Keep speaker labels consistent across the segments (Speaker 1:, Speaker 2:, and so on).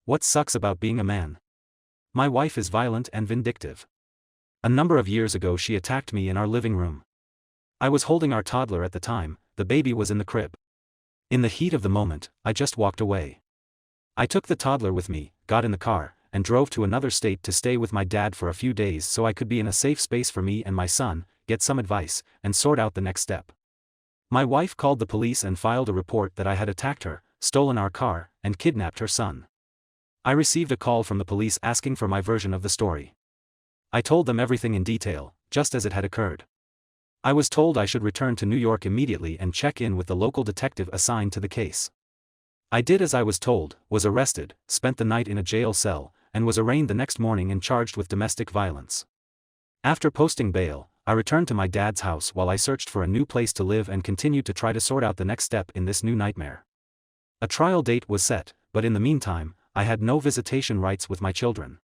Speaker 1: What sucks about being a man? My wife is violent and vindictive. A number of years ago she attacked me in our living room. I was holding our toddler at the time, the baby was in the crib. In the heat of the moment, I just walked away. I took the toddler with me, got in the car, and drove to another state to stay with my dad for a few days so I could be in a safe space for me and my son, get some advice, and sort out the next step. My wife called the police and filed a report that I had attacked her, stolen our car, and kidnapped her son. I received a call from the police asking for my version of the story. I told them everything in detail, just as it had occurred. I was told I should return to New York immediately and check in with the local detective assigned to the case. I did as I was told, was arrested, spent the night in a jail cell, and was arraigned the next morning and charged with domestic violence. After posting bail, I returned to my dad's house while I searched for a new place to live and continued to try to sort out the next step in this new nightmare. A trial date was set, but in the meantime, I had no visitation rights with my children.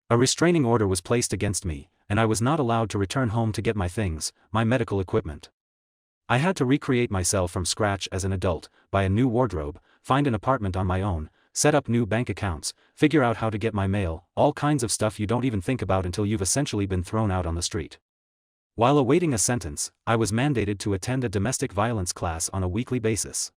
Speaker 1: A restraining order was placed against me, and I was not allowed to return home to get my things, my medical equipment. I had to recreate myself from scratch as an adult, buy a new wardrobe, find an apartment on my own, set up new bank accounts, figure out how to get my mail, all kinds of stuff you don't even think about until you've essentially been thrown out on the street. While awaiting a sentence, I was mandated to attend a domestic violence class on a weekly basis.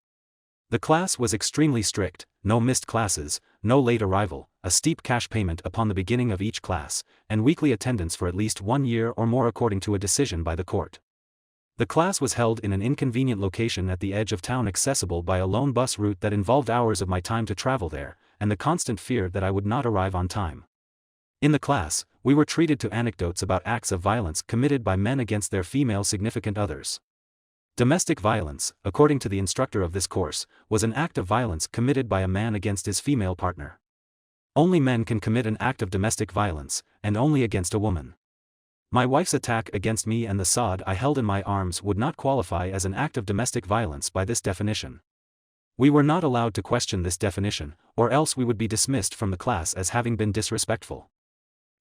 Speaker 1: The class was extremely strict, no missed classes, no late arrival, a steep cash payment upon the beginning of each class, and weekly attendance for at least 1 year or more according to a decision by the court. The class was held in an inconvenient location at the edge of town accessible by a lone bus route that involved hours of my time to travel there, and the constant fear that I would not arrive on time. In the class, we were treated to anecdotes about acts of violence committed by men against their female significant others. Domestic violence, according to the instructor of this course, was an act of violence committed by a man against his female partner. Only men can commit an act of domestic violence, and only against a woman. My wife's attack against me and the sod I held in my arms would not qualify as an act of domestic violence by this definition. We were not allowed to question this definition, or else we would be dismissed from the class as having been disrespectful.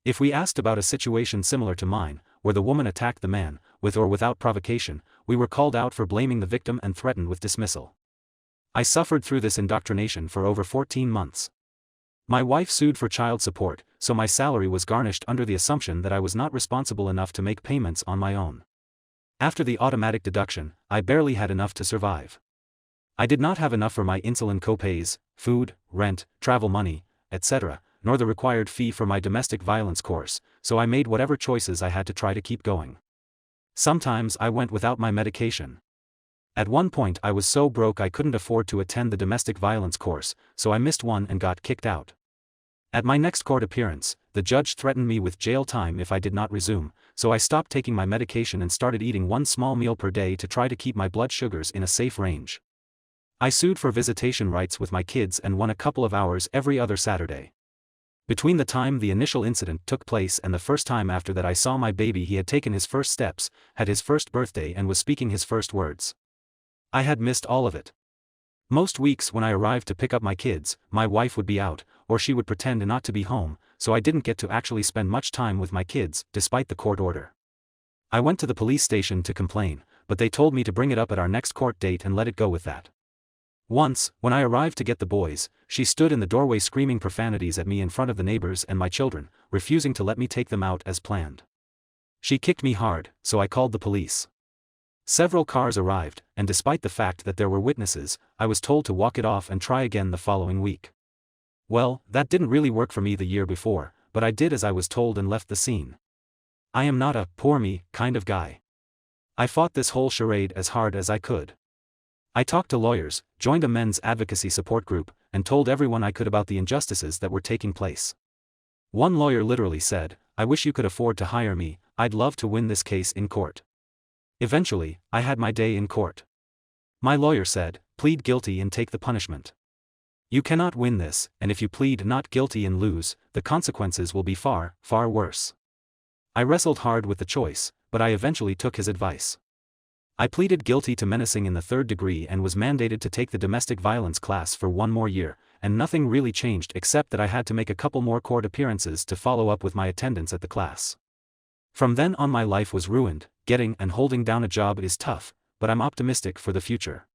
Speaker 1: If we asked about a situation similar to mine, where the woman attacked the man, with or without provocation, we were called out for blaming the victim and threatened with dismissal. I suffered through this indoctrination for over 14 months. My wife sued for child support, so my salary was garnished under the assumption that I was not responsible enough to make payments on my own. After the automatic deduction, I barely had enough to survive. I did not have enough for my insulin co-pays, food, rent, travel money, etc., nor the required fee for my domestic violence course, so I made whatever choices I had to try to keep going. Sometimes I went without my medication. At one point I was so broke I couldn't afford to attend the domestic violence course, so I missed one and got kicked out. At my next court appearance, the judge threatened me with jail time if I did not resume, so I stopped taking my medication and started eating one small meal per day to try to keep my blood sugars in a safe range. I sued for visitation rights with my kids and won a couple of hours every other Saturday. Between the time the initial incident took place and the first time after that I saw my baby, he had taken his first steps, had his first birthday and was speaking his first words. I had missed all of it. Most weeks when I arrived to pick up my kids, my wife would be out, or she would pretend not to be home, so I didn't get to actually spend much time with my kids, despite the court order. I went to the police station to complain, but they told me to bring it up at our next court date and let it go with that. Once, when I arrived to get the boys, she stood in the doorway screaming profanities at me in front of the neighbors and my children, refusing to let me take them out as planned. She kicked me hard, so I called the police. Several cars arrived, and despite the fact that there were witnesses, I was told to walk it off and try again the following week. Well, that didn't really work for me the year before, but I did as I was told and left the scene. I am not a poor me kind of guy. I fought this whole charade as hard as I could. I talked to lawyers, joined a men's advocacy support group, and told everyone I could about the injustices that were taking place. One lawyer literally said, "I wish you could afford to hire me, I'd love to win this case in court." Eventually, I had my day in court. My lawyer said, "Plead guilty and take the punishment. You cannot win this, and if you plead not guilty and lose, the consequences will be far, far worse." I wrestled hard with the choice, but I eventually took his advice. I pleaded guilty to menacing in the 3rd degree and was mandated to take the domestic violence class for 1 more year, and nothing really changed except that I had to make a couple more court appearances to follow up with my attendance at the class. From then on my life was ruined. Getting and holding down a job is tough, but I'm optimistic for the future.